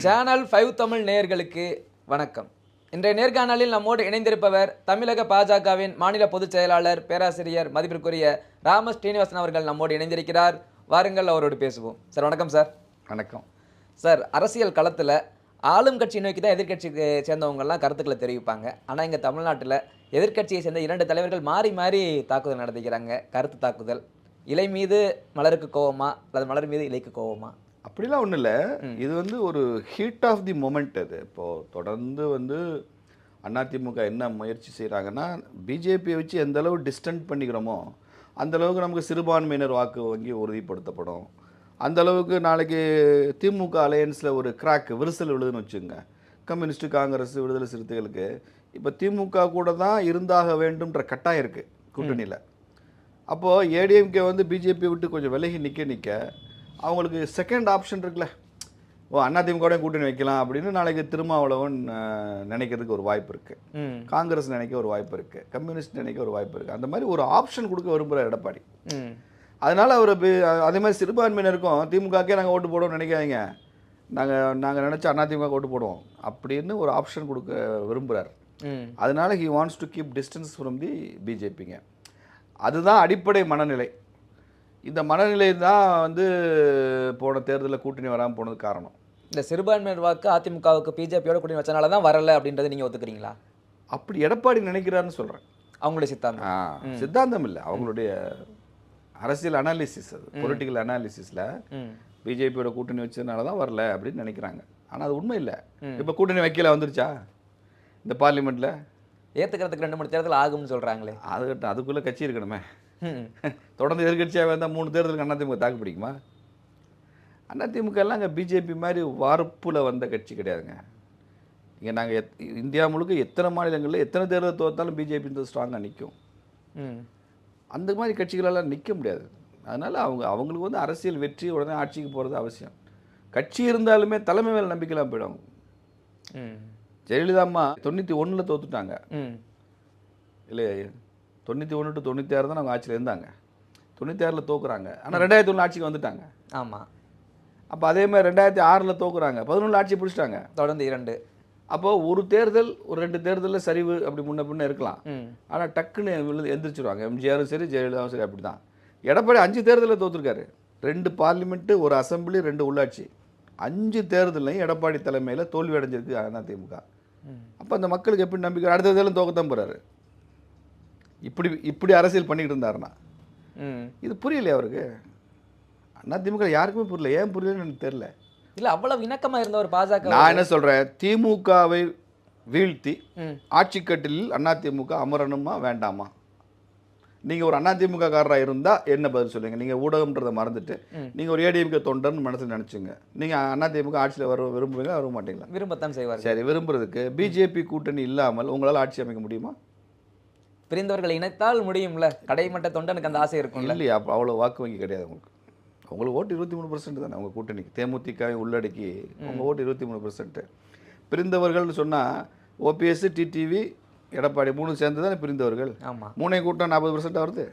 Channel 5 Tamil நேயர்களுக்கு வணக்கம். இன்றைய நேர்காணலில் நம்மோடு இணைந்திருப்பவர் தமிழக பாஜகவின் மாநில பொதுச் செயலாளர் பேராசிரியர் மதிப்பிற்குரிய ராம ஸ்ரீனிவாசன் அவர்கள் நம்மோடு இணைந்திருக்கிறார். வாருங்கள் அவரோடு பேசுவோம். சார் வணக்கம். சார் வணக்கம். சார், அரசியல் களத்தில் ஆளும் கட்சி நோக்கி தான் எதிர்கட்சிக்கு சேர்ந்தவங்கலாம் கருத்துக்களை தெரிவிப்பாங்க. ஆனால் இங்கே தமிழ்நாட்டில் எதிர்கட்சியை சேர்ந்த 2 தலைவர்கள் மாறி மாறி தாக்குதல் நடத்திக்கிறாங்க. கருத்து தாக்குதல். இலை மீது மலருக்கு கோவமா அல்லது மலர் மீது இலைக்கு கோவமா? அப்படிலாம் ஒன்றும் இல்லை. இது ஒரு ஹீட் ஆஃப் தி மொமெண்ட். அது இப்போது தொடர்ந்து அதிமுக என்ன முயற்சி செய்கிறாங்கன்னா, பிஜேபியை வச்சு எந்த அளவு டிஸ்டன்ட் பண்ணிக்கிறோமோ அந்த அளவுக்கு நமக்கு சிறுபான்மையினர் வாக்கு வங்கி உறுதிப்படுத்தப்படும். அந்த அளவுக்கு நாளைக்கு திமுக அலையன்ஸில் ஒரு கிராக் விரிசல் விழுதுன்னு வச்சுங்க. கம்யூனிஸ்ட்டு, காங்கிரஸ், விடுதலை சிறுத்தைகளுக்கு இப்போ திமுக கூட தான் இருந்தாக வேண்டும்ன்ற கட்டாயம் இருக்குது கூட்டணியில். அப்போது ஏடிஎம்கே பிஜேபியை விட்டு கொஞ்சம் விலகி நிற்க அவங்களுக்கு செகண்ட் ஆப்ஷன் இருக்குல்ல, அதிமுக கூட்டணி வைக்கலாம் அப்படின்னு நாளைக்கு திருமாவளவன் நினைக்கிறதுக்கு ஒரு வாய்ப்பு இருக்குது, காங்கிரஸ் நினைக்க ஒரு வாய்ப்பு இருக்குது, கம்யூனிஸ்ட் நினைக்க ஒரு வாய்ப்பு இருக்குது. அந்த மாதிரி ஒரு ஆப்ஷன் கொடுக்க விரும்புகிறார் எடப்பாடி. அதனால் அவர் அதே மாதிரி சிறுபான்மையினருக்கும் திமுகக்கே நாங்கள் ஓட்டு போடுவோம்னு நினைக்காதீங்க, நாங்கள் நினச்சா அதிமுக ஓட்டு போடுவோம் அப்படின்னு ஒரு ஆப்ஷன் கொடுக்க விரும்புகிறார். அதனால he wants to keep distance from the பிஜேபிங்க. அதுதான் அடிப்படை மனநிலை. இந்த மனநிலை தான் போன தேர்தலில் கூட்டணி வராமல் போனதுக்கு காரணம். இந்த சிறுபான்மையினர் வாக்கு அதிமுகவுக்கு பிஜேபியோட கூட்டணி வச்சனால தான் வரல அப்படின்றத நீங்கள் ஒத்துக்கிறீங்களா? அப்படி எடப்பாடி நினைக்கிறாருன்னு சொல்கிறேன். அவங்களுடைய சித்தாந்தம் சித்தாந்தம் இல்லை, அவங்களுடைய அரசியல் அனாலிசிஸ். அது பொலிட்டிக்கல் அனாலிசிஸில் பிஜேபியோட கூட்டணி வச்சதுனால தான் வரல அப்படின்னு நினைக்கிறாங்க. ஆனால் அது உண்மை இல்லை. இப்போ கூட்டணி வைக்கல வந்துருச்சா இந்த பார்லிமெண்ட்டில்? ஏற்றுக்கிறதுக்கு 2-3 தேர்தல் ஆகும்னு சொல்கிறாங்களே. அதுக்குள்ளே கட்சி இருக்கணுமே. தொடர்ந்து எதிர்கட்சியாக வந்தால் 3 தேர்தலுக்கு அதிமுக தாக்கு பிடிக்குமா? அதிமுக எல்லாம் அங்கே பிஜேபி மாதிரி வார்ப்பில் வந்த கட்சி கிடையாதுங்க. இங்கே நாங்கள் இந்தியா முழுக்க எத்தனை மாநிலங்களில் எத்தனை தேர்தல் தோற்றாலும் பிஜேபி ஸ்ட்ராங்காக நிற்கும். அந்த மாதிரி கட்சிகளெல்லாம் நிற்க முடியாது. அதனால் அவங்களுக்கு அரசியல் வெற்றி உடனே ஆட்சிக்கு போகிறது அவசியம். கட்சி இருந்தாலுமே தலைமை மேலே நம்பிக்கைலாம் போயிடும். ஜெயலலிதா அம்மா 91 தோத்துட்டாங்க இல்லையா? 91 to 96 தான் அவங்க ஆட்சியில் இருந்தாங்க. 96 தோக்குறாங்க. ஆனால் 2001 ஆட்சிக்கு வந்துட்டாங்க. ஆமாம். அப்போ அதே மாதிரி 2006 தோக்குறாங்க. 11 ஆட்சி பிடிச்சிட்டாங்க. தொடர்ந்து 2. அப்போது ஒரு தேர்தல் ஒரு 2 தேர்தலில் சரிவு அப்படி முன்ன இருக்கலாம். ஆனால் டக்குன்னு எந்திரிச்சிருவாங்க. எம்ஜிஆரும் சரி, ஜெயலலிதாவும் சரி. அப்படி தான் எடப்பாடி 5 தேர்தலில் தோற்றுருக்காரு. 2 பார்லிமெண்ட்டு, ஒரு அசம்பிளி, 2 உள்ளாட்சி. 5 தேர்தலையும் எடப்பாடி தலைமையில் தோல்வி அடைஞ்சிருக்கு அதிமுக. அப்போ அந்த மக்களுக்கு எப்படி நம்பிக்கை? அடுத்த தேர்தலும் தோக்கத்தான் போகிறாரு. இப்படி அரசியல் பண்ணிக்கிட்டு இருந்தாருன்னா இது புரியலையே அவருக்கு. அதிமுக யாருக்குமே புரியல. ஏன் புரியலன்னு எனக்கு தெரியல. இல்லை, அவ்வளவு இணக்கமாக இருந்த ஒரு பாஜக. நான் என்ன சொல்கிறேன், திமுகவை வீழ்த்தி ஆட்சிக்கட்டிலில் அதிமுக அமரணுமா வேண்டாமா? நீங்கள் ஒரு அதிமுக காரராக இருந்தால் என்ன பதில் சொல்லுங்க? நீங்கள் ஊடகம்ன்றதை மறந்துட்டு நீங்கள் ஒரு ஏடிஎம்கே தொண்டர்னு மனசில் நினச்சிங்க. நீங்கள் அதிமுக ஆட்சியில் விரும்புவீங்களா, வர மாட்டீங்களா? விரும்பத்தான் செய்வார். சரி, விரும்புறதுக்கு பிஜேபி கூட்டணி இல்லாமல் உங்களால் ஆட்சி அமைக்க முடியுமா? பிரிந்தவர்களை இணைத்தால் முடியும்ல. கடைமட்ட தொண்டனுக்கு அந்த ஆசை இருக்கும் இல்லையா? அப்போ அவ்வளோ வாக்கு வங்கி கிடையாது உங்களுக்கு ஓட்டு 23% தானே உங்கள் கூட்டணிக்கு. தேமுதிகவை உள்ளடக்கி உங்கள் ஓட்டு 23%. பிரிந்தவர்கள்னு சொன்னால் ஓபிஎஸ், டிடிவி, எடப்பாடி 3 சேர்ந்து தானே பிரிந்தவர்கள். ஆமாம். 3 கூட்டம் 40% வருது.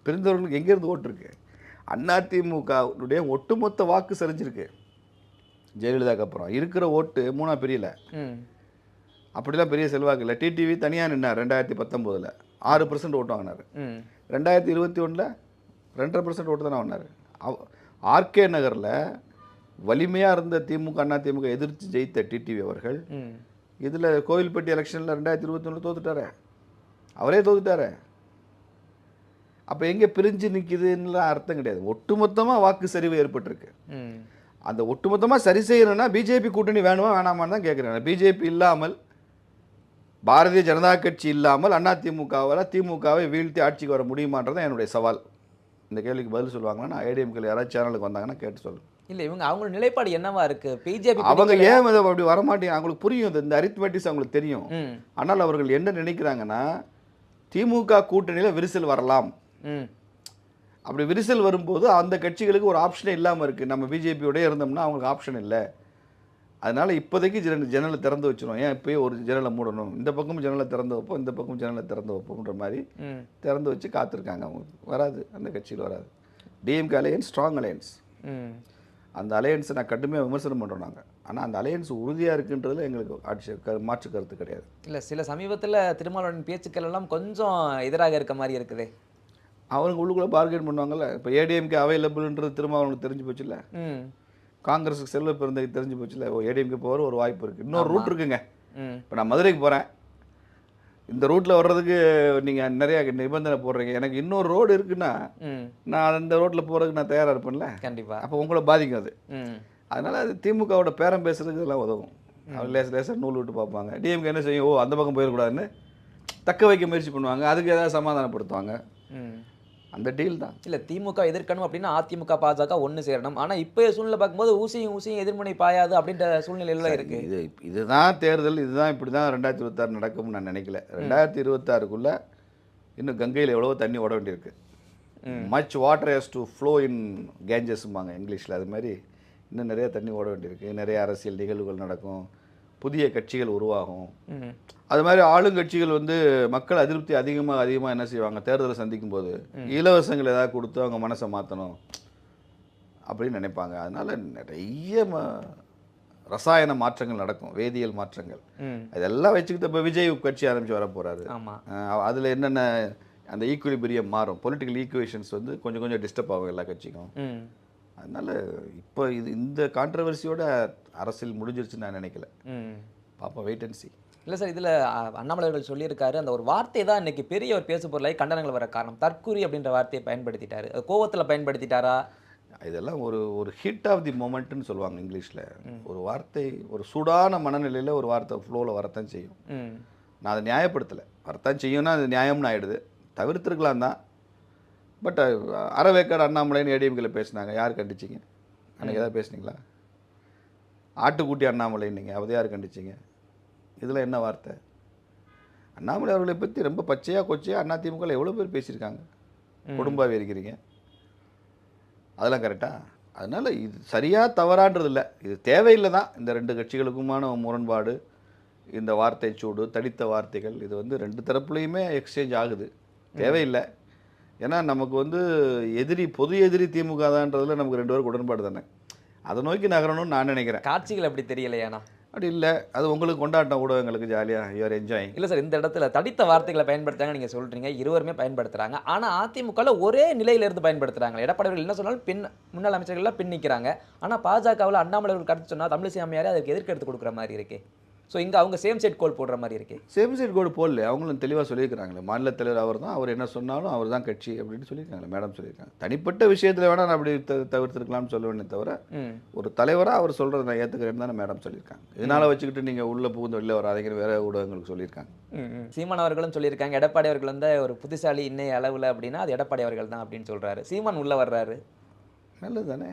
பிரிந்தவர்களுக்கு எங்கேருந்து ஓட்டு இருக்கு? அதிமுகவுடைய ஒட்டுமொத்த வாக்கு சரிஞ்சிருக்கு. ஜெயலலிதாக்கு அப்புறம் இருக்கிற ஓட்டு 3 பிரியல. அப்படிலாம் பெரிய செல்வாக்கு இல்லை. டிடிவி தனியாக நின்னார் 2019 6% ஓட்டு வாங்கினார். 2021 2.5% ஓட்டு தானே வாங்கினார். ஆர்கே நகரில் வலிமையாக இருந்த திமுக அதிமுக எதிர்த்து ஜெயித்த டிடிவி அவர்கள் இதில் கோவில்பட்டி எலெக்ஷனில் 2021 தோத்துட்டாரு. அவரே தோத்துட்டாரு. அப்போ எங்கே பிரிஞ்சு நிற்கிதுன்னுலாம் அர்த்தம் கிடையாது. ஒட்டுமொத்தமாக வாக்கு சரிவு ஏற்பட்டிருக்கு. அந்த ஒட்டுமொத்தமாக சரி செய்யணும்னா பிஜேபி கூட்டணி வேணுமா வேணாமான்னு தான் கேட்குறேன். பிஜேபி இல்லாமல், பாரதிய ஜனதா கட்சி இல்லாமல் திமுகவை வீழ்த்தி ஆட்சிக்கு வர முடியுமான்றதான் என்னுடைய சவால். இந்த கேள்விக்கு பதில் சொல்லுவாங்கன்னா நான் ஏடிஎம்கே யாராவது சேனலுக்கு வந்தாங்கன்னா கேட்டு சொல்லுங்கள். இல்லை, அவங்களோட நிலைப்பாடு என்னவா இருக்கு? பிஜேபி அவங்க ஏன் அப்படி வரமாட்டேங்க? அவங்களுக்கு புரியும், இந்த அரித்மெட்டிக்ஸ் அவங்களுக்கு தெரியும். ஆனால் அவர்கள் என்ன நினைக்கிறாங்கன்னா, திமுக கூட்டணியில் விரிசல் வரலாம். அப்படி விரிசல் வரும்போது அந்த கட்சிகளுக்கு ஒரு ஆப்ஷனே இல்லாமல் இருக்குது. நம்ம பிஜேபியோடய இருந்தோம்னா அவங்களுக்கு ஆப்ஷன் இல்லை. அதனால் இப்போதைக்கு ஜன்னலை திறந்து வச்சிடும். ஏன் இப்போயே ஒரு ஜன்னலை மூடணும்? இந்த பக்கமும் ஜன்னலை திறந்து வைப்போம், இந்த பக்கமும் ஜன்னலை திறந்து வைப்போம்ன்ற மாதிரி திறந்து வச்சு காத்திருக்காங்க. அவங்களுக்கு வராது, அந்த கட்சியில் வராது. DMK alliance strong alliance. அந்த அலையன்ஸை நான் கடுமையாக விமர்சனம் பண்ணுறோம் நாங்கள். ஆனால் அந்த அலையன்ஸ் உறுதியாக இருக்குன்றதுல எங்களுக்கு மாற்று கருத்து கிடையாது. இல்லை, சில சமீபத்தில் திருமாவளவன் பேச்சுக்கள் எல்லாம் கொஞ்சம் எதிராக இருக்க மாதிரி இருக்குதே. அவங்க உள்ளுக்குள்ளே பார்கெயின் பண்ணுவாங்கல்ல. இப்போ ஏடிஎம்கே அவைலபிள்ன்றது திரும்ப அவங்களுக்கு தெரிஞ்சு போச்சுல்ல. ம் காங்கிரஸுக்கு செல்வ பெருந்தகைக்கு தெரிஞ்சு போச்சுல்ல. ஏடிஎம்கே போகிற ஒரு வாய்ப்பு இருக்குது. இன்னொரு ரூட் இருக்குங்க. ம் இப்போ நான் மதுரைக்கு போகிறேன், இந்த ரூட்டில் வர்றதுக்கு நீங்கள் நிறைய நிபந்தனை போடுறீங்க. எனக்கு இன்னொரு ரோடு இருக்குன்னா ம் நான் அந்த ரோட்டில் போகிறதுக்கு நான் தயாராக இருப்பேன்ல. கண்டிப்பாக. அப்போ உங்களை பாதிக்கும் அது. ம் அதனால் அது திமுகவோட பேரம் பேசுறதுக்கு இதெல்லாம் உதவும். அவர் லேசாக நூல் விட்டு பார்ப்பாங்க. டிஎம்கே என்ன செய்யும், ஓ அந்த பக்கம் போயிடக்கூடாதுன்னு தக்க வைக்க முயற்சி பண்ணுவாங்க. அதுக்கு ஏதாவது சமாதானப்படுத்துவாங்க. ம் அந்த டீல் தான். இல்லை, திமுக எதிர்க்கணும் அப்படின்னா அதிமுக பாஜக ஒன்று சேரணும். ஆனால் இப்போ சூழ்நிலை பார்க்கும்போது ஊசியும் எதிர்முனை பாயாது அப்படின்ற சூழ்நிலையில இருக்கு. இதுதான் தேர்தல், இதுதான் இப்படி தான் 2026 நடக்கும்னு நான் நினைக்கல. 2026க்குள்ளே இன்னும் கங்கையில் எவ்வளவோ தண்ணி ஓட வேண்டியிருக்கு. Much water has to flow in கேஞ்சஸ்ம்பாங்க இங்கிலீஷில். அது மாதிரி இன்னும் நிறைய தண்ணி ஓட வேண்டியிருக்கு. நிறைய அரசியல் நிகழ்வுகள் நடக்கும், புதிய கட்சிகள் உருவாகும். அது மாதிரி ஆளுங்கட்சிகள் வந்து மக்கள் அதிருப்தி அதிகமாக என்ன செய்வாங்க, தேர்தலை சந்திக்கும் போது இலவசங்கள் ஏதாவது கொடுத்து அவங்க மனசை மாற்றணும் அப்படின்னு நினைப்பாங்க. அதனால நிறைய ரசாயன மாற்றங்கள் நடக்கும், வேதியியல் மாற்றங்கள். அதெல்லாம் வச்சுக்கிட்டு இப்போ விஜய் கட்சி ஆரம்பித்து வர போகிறாரு. அதில் என்னென்ன அந்த ஈக்குவலிபிரியம் மாறும், பொலிட்டிக்கல் ஈக்குவேஷன்ஸ் வந்து கொஞ்சம் கொஞ்சம் டிஸ்டர்ப் ஆகும் எல்லா கட்சிக்கும். அதனால் இப்போ இந்த கான்ட்ரவர்சியோட அரசியல் முடிஞ்சிருச்சுன்னு நான் நினைக்கல. பாப்பா வெயிட் அண்ட் சி. இல்லை சார், இதில் அண்ணாமலை அவர்கள் சொல்லியிருக்காரு, அந்த ஒரு வார்த்தை தான் இன்னைக்கு பெரிய ஒரு பேசு பொருளாகி கண்டனங்கள் வர காரணம். தற்கூரி அப்படின்ற வார்த்தையை பயன்படுத்திட்டாரு. கோவத்தில் பயன்படுத்திட்டாரா? இதெல்லாம் ஒரு ஹிட் ஆஃப் தி மொமெண்ட்னு சொல்லுவாங்க இங்கிலீஷில். ஒரு வார்த்தை ஒரு சூடான மனநிலையில் ஒரு வார்த்தை ஃப்ளோவில் வரத்தான் செய்யும். நான் அதை நியாயப்படுத்தலை. வரத்தான் செய்யும்னா அது நியாயம்னு ஆகிடுது. தவிர்த்துருக்கலாம் தான். பட் அறவேக்காடு அண்ணாமலைன்னு ஏடிஎம்கில் பேசினாங்க, யார் கண்டிச்சிங்க? அன்றைக்கி ஏதாவது பேசுனீங்களா? ஆட்டுக்குட்டி அண்ணாமலைன்னீங்க, அதை யார் கண்டிச்சிங்க? இதில் என்ன வார்த்தை? அண்ணாமலை அவர்களை பற்றி ரொம்ப பச்சையாக கொச்சையாக அதிமுகவில் எவ்வளோ பேர் பேசியிருக்காங்க. குடும்பாவே இருக்கிறீங்க, அதெல்லாம் கரெக்டாக? அதனால் இது சரியாக தவறான்றது இல்லை, இது தேவையில்லை தான். இந்த ரெண்டு கட்சிகளுக்குமான முரண்பாடு, இந்த வார்த்தை சூடு, தடித்த வார்த்தைகள், இது வந்து ரெண்டு தரப்புலையுமே எக்ஸ்சேஞ்ச் ஆகுது. தேவையில்லை. ஏன்னா நமக்கு வந்து பொது எதிரி திமுக தான்றதுல நமக்கு ரெண்டு பேருக்கு உடன்பாடு தானே. அதை நோக்கி நகரணும்னு நான் நினைக்கிறேன். காட்சிகள் அப்படி தெரியலையாண்ணா? அப்படி இல்லை, அது உங்களுக்கு கொண்டாட்டம், ஊடகங்களுக்கு ஜாலியாக யூஆர் என்ஜாயிங். இல்லை சார், இந்த இடத்துல தடித்த வார்த்தைகளை பயன்படுத்துறாங்க நீங்கள் சொல்கிறீங்க, இருவருமே பயன்படுத்துகிறாங்க. ஆனால் அதிமுகவில் ஒரே நிலையிலிருந்து பயன்படுத்துகிறாங்க. எடப்பாடி அவர்கள் என்ன சொன்னாலும் முன்னாள் அமைச்சர்கள்லாம் பின் நிற்கிறாங்க. ஆனால் பாஜகவில் அண்ணாமலை அவர்கள் கருத்து சொன்னால் தமிழிசை அம்மையாரே அதுக்கு எதிர்க்கெடுத்து கொடுக்குற மாதிரி இருக்கே. ஸோ இங்கே அவங்க சேம் சைட் கோல் போடுற மாதிரி இருக்கே. சேம் சைட் கோல் போடல, அவங்களும் தெளிவாக சொல்லியிருக்கிறாங்களே. மாநில தலைவர் அவர் தான், அவர் என்ன சொன்னாலும் அவர் தான் கட்சி அப்படின்னு சொல்லியிருக்காங்களே. மேடம் சொல்லியிருக்காங்க. தனிப்பட்ட விஷயத்தில் வேணால் நான் அப்படி தவிர்த்துருக்கலாம்னு சொல்லுவேனே தவிர, ஒரு தலைவராக அவர் சொல்கிறத நான் ஏற்றுக்கிறேன்னு தானே மேடம் சொல்லியிருக்காங்க. இதனால் வச்சுக்கிட்டு நீங்கள் உள்ளே புகுந்து வெளில வராதீங்கன்னு வேறு ஊடகங்களுக்கு சொல்லியிருக்காங்க. சீமான் அவர்களும் சொல்லியிருக்காங்க, எடப்பாடி அவர்கள் வந்து ஒரு புத்திசாலி இன்னைய அளவில் அப்படின்னா அது எடப்பாடி அவர்கள் தான் அப்படின்னு சொல்கிறாரு. சீமான் உள்ளே வர்றாரு, நல்லது தானே.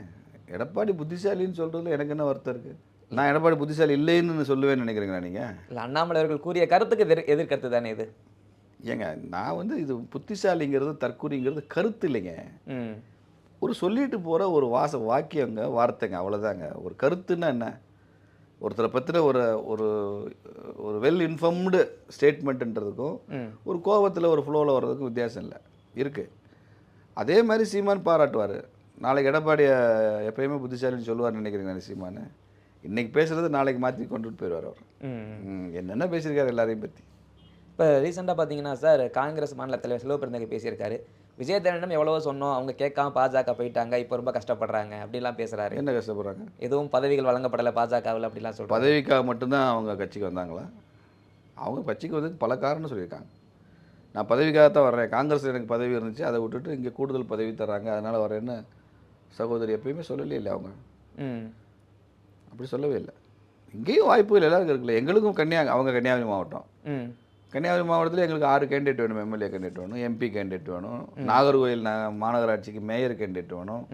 எடப்பாடி புத்திசாலின்னு சொல்கிறதுல எனக்கு என்ன வருத்தம் இருக்குது? நான் எடப்பாடி புத்திசாலி இல்லைன்னு சொல்லுவேன்னு நினைக்கிறீங்களா நீங்கள்? இல்லை, அண்ணாமலை அவர்கள் கூறிய கருத்துக்கு எதிர்கருத்து தானே இது. ஏங்க, நான் வந்து இது புத்திசாலிங்கிறது தற்கூரிங்கிறது கருத்து இல்லைங்க. ஒரு சொல்லிட்டு போகிற ஒரு வாக்கியங்க, வார்த்தைங்க, அவ்வளோதாங்க. ஒரு கருத்துன்னா என்ன? ஒருத்தரை பற்றின ஒரு ஒரு வெல் இன்ஃபார்ம்டு ஸ்டேட்மெண்ட்டுன்றதுக்கும் ஒரு கோபத்தில் ஒரு ஃப்ளோவில் வர்றதுக்கும் வித்தியாசம் இல்லை, இருக்குது. அதே மாதிரி சீமான் பாராட்டுவார். நாளைக்கு எடப்பாடியை எப்பயுமே புத்திசாலின்னு சொல்லுவார்னு நினைக்கிறீங்க சீமானு? இன்றைக்கி பேசுகிறது நாளைக்கு மாற்றி கொண்டுட்டு போயிடுவார் அவர். என்னென்ன பேசியிருக்காரு எல்லாரையும் பற்றி. இப்போ ரீசெண்டாக பார்த்தீங்கன்னா சார், காங்கிரஸ் மாநில தலைவர் செல்வ பெருந்தகை பேசியிருக்காரு. விஜயதரனிடம் எவ்வளவோ சொன்னோம், அவங்க கேட்காம பாஜக போயிட்டாங்க, இப்போ ரொம்ப கஷ்டப்படுறாங்க அப்படிலாம் பேசுகிறாரு. என்ன கஷ்டப்படுறாங்க? எதுவும் பதவிகள் வழங்கப்படலை பாஜகவில் அப்படிலாம் சொல்கிறாங்க. பதவிக்காக மட்டும்தான் அவங்க கட்சிக்கு வந்தாங்களா? அவங்க கட்சிக்கு வந்து பல காரணம் சொல்லியிருக்காங்க. நான் பதவிக்காக தான் வர்றேன், காங்கிரஸில் எனக்கு பதவி இருந்துச்சு, அதை விட்டுட்டு இங்கே கூடுதல் பதவி தர்றாங்க, அதனால் வரேன்னு சகோதரி எப்பயுமே சொல்லவே இல்லை. அவங்க அப்படி சொல்லவே இல்லை. இங்கேயும் வாய்ப்புகள் எல்லாருக்கும் இருக்குல்ல. எங்களுக்கும் அவங்க கன்னியாகுமரி மாவட்டம். கன்னியாகுமரி மாவட்டத்தில் எங்களுக்கு 6 கேண்டிடேட் வேணும். எம்எல்ஏ கேண்டிடேட் வேணும், எம்பி கேண்டிடேட் வேணும், நாகர்கோவில் மாநகராட்சிக்கு மேயர் கேண்டிடேட் வேணும்.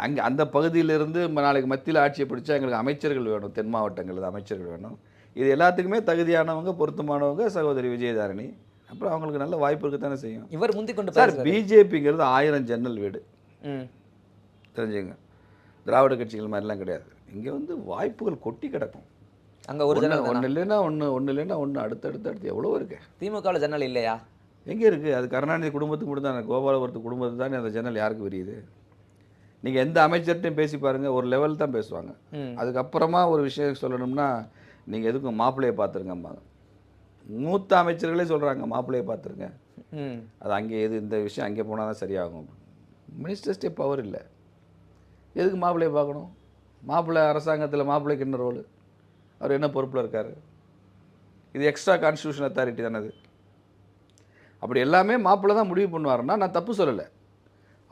அங்கே அந்த பகுதியிலிருந்து நாளைக்கு மத்தியில் ஆட்சியை பிடிச்சா எங்களுக்கு அமைச்சர்கள் வேணும், தென் மாவட்டங்களில் அமைச்சர்கள் வேணும். இது எல்லாத்துக்குமே தகுதியானவங்க, பொருத்தமானவங்க சகோதரி விஜயதாரணி. அப்புறம் அவங்களுக்கு நல்ல வாய்ப்பு இருக்குதானே செய்யும். இவர் முந்தி கொண்டு சார், பிஜேபிங்கிறது 1000 ஜன்னல் வீடு, தெரிஞ்சுங்க. திராவிட கட்சிகள் மாதிரிலாம் கிடையாது. இங்கே வந்து வாய்ப்புகள் கொட்டி கிடக்கும். அங்கே ஒரு ஜன்னல் ஒன்று இல்லைன்னா ஒன்று அடுத்தடுத்து எவ்வளோ இருக்கு. திமுகவில் ஜன்னல் இல்லையா? எங்கே இருக்குது? அது கருணாநிதி குடும்பத்துக்கு மட்டும் தானே, கோபாலபுரத்து குடும்பத்துக்கு தானே அந்த ஜன்னல் யாருக்கு விரியுது? நீங்கள் எந்த அமைச்சர்கிட்டையும் பேசி பாருங்கள், ஒரு லெவல் தான் பேசுவாங்க. ம். அதுக்கப்புறமா ஒரு விஷயம் சொல்லணும்னா நீங்கள் எதுக்கும் மாப்பிள்ளையை பார்த்துருங்கம்பாங்க. மூத்த அமைச்சர்களே சொல்கிறாங்க மாப்பிள்ளையை பார்த்துருங்க, ம். அது அங்கே இந்த விஷயம் அங்கே போனால் தான் சரியாகும். மினிஸ்டர்ஸ்டே பவர் இல்லை, எதுக்கு மாப்பிள்ளையை பார்க்கணும்? மாப்பிள்ளை அரசாங்கத்தில் மாப்பிள்ளைக்கு என்ன ரோல்? அவர் என்ன பொறுப்பில் இருக்கார்? இது எக்ஸ்ட்ரா கான்ஸ்டியூஷன் அத்தாரிட்டி தானே அது. அப்படி எல்லாமே மாப்பிள்ளை தான் முடிவு பண்ணுவாருன்னா நான் தப்பு சொல்லலை.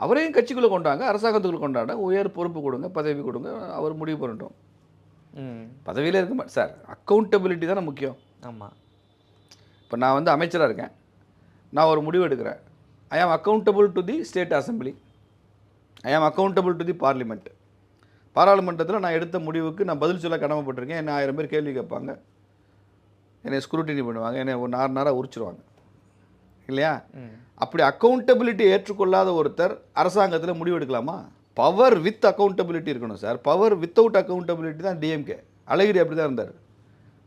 அவரையும் கட்சிக்குள்ளே கொண்டாங்க, அரசாங்கத்துக்குள்ளே கொண்டாங்க, உயர் பொறுப்பு கொடுங்க, பதவி கொடுங்க, அவர் முடிவு பண்ணட்டும். பதவியில் இருக்க சார், அக்கௌண்டபிலிட்டி தானே முக்கியம். ஆமாம். இப்போ நான் வந்து அமைச்சராக இருக்கேன், நான் ஒரு முடிவு எடுக்கிறேன். I am accountable to the state assembly, I am accountable to the parliament. பாராளுமன்றத்தில் நான் எடுத்த முடிவுக்கு நான் பதில் சொல்ல கடமைப்பட்டிருக்கேன். என்னை 1000 பேர் கேள்வி கேட்பாங்க, என்னை ஸ்க்ரூட்டினி பண்ணுவாங்க, என்னை ஒரு நாராக உரிச்சிருவாங்க இல்லையா? அப்படி அக்கௌண்டபிலிட்டி ஏற்றுக்கொள்ளாத ஒருத்தர் அரசாங்கத்தில் முடிவு எடுக்கலாமா? பவர் வித் அக்கௌண்டபிலிட்டி இருக்கணும் சார். பவர் வித்தவுட் அக்கௌண்டபிலிட்டி தான் டிஎம்கே. அழகிரி அப்படி தான் இருந்தார்.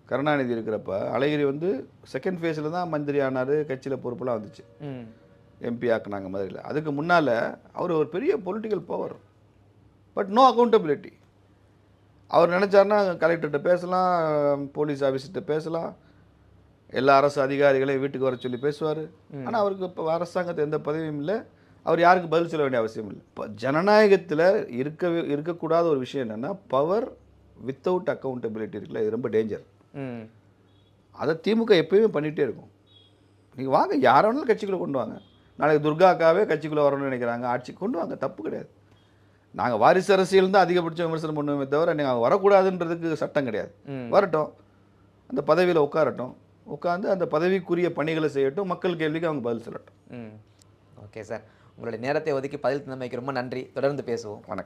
கருணாநிதி இருக்கிறப்ப அழகிரி வந்து செகண்ட் ஃபேஸில் தான் மந்திரி ஆனார், கட்சியில் பொறுப்பெல்லாம் வந்துச்சு, எம்பி ஆக்குனாங்க மதுரையில். அதுக்கு முன்னால் அவர் ஒரு பெரிய political power, but no accountability. அவர் நினச்சாருன்னா கலெக்டர்கிட்ட பேசலாம், போலீஸ் ஆஃபீஸர்கிட்ட பேசலாம், எல்லா அரசு அதிகாரிகளையும் வீட்டுக்கு வர சொல்லி பேசுவார். ஆனால் அவருக்கு இப்போ அரசாங்கத்தில் எந்த பதவியும் இல்லை, அவர் யாருக்கு பதில் சொல்ல வேண்டிய அவசியம் இல்லை. இப்போ ஜனநாயகத்தில் இருக்கக்கூடாத ஒரு விஷயம் என்னென்னா பவர் வித்தவுட் அக்கௌண்டபிலிட்டி இருக்குல்ல, இது ரொம்ப டேஞ்சர். அதை திமுக எப்பயுமே பண்ணிகிட்டே இருக்கும். நீங்கள் வாங்க, யாரை வேணாலும் கட்சிக்குள்ளே கொண்டு வாங்க. நாளைக்கு துர்காக்காவே கட்சிக்குள்ளே வரணும்னு நினைக்கிறாங்க, ஆட்சி கொண்டு வாங்க, தப்பு கிடையாது. நாங்கள் வாரிசு அரசியல் தான் அதிகபட்சம் விமர்சனம் பண்ணுவோமே தவிர நீங்கள் வரக்கூடாதுன்றதுக்கு சட்டம் கிடையாது. வரட்டும், அந்த பதவியில் உட்காரட்டும், உட்காந்து அந்த பதவிக்குரிய பணிகளை செய்யட்டும், மக்கள் கேள்விக்கு அவங்க பதில் சொல்லட்டும். ஓகே சார், உங்களுடைய நேரத்தை ஒதுக்கி பதில் தந்தமைக்கு ரொம்ப நன்றி. தொடர்ந்து பேசுவோம். வணக்கம்.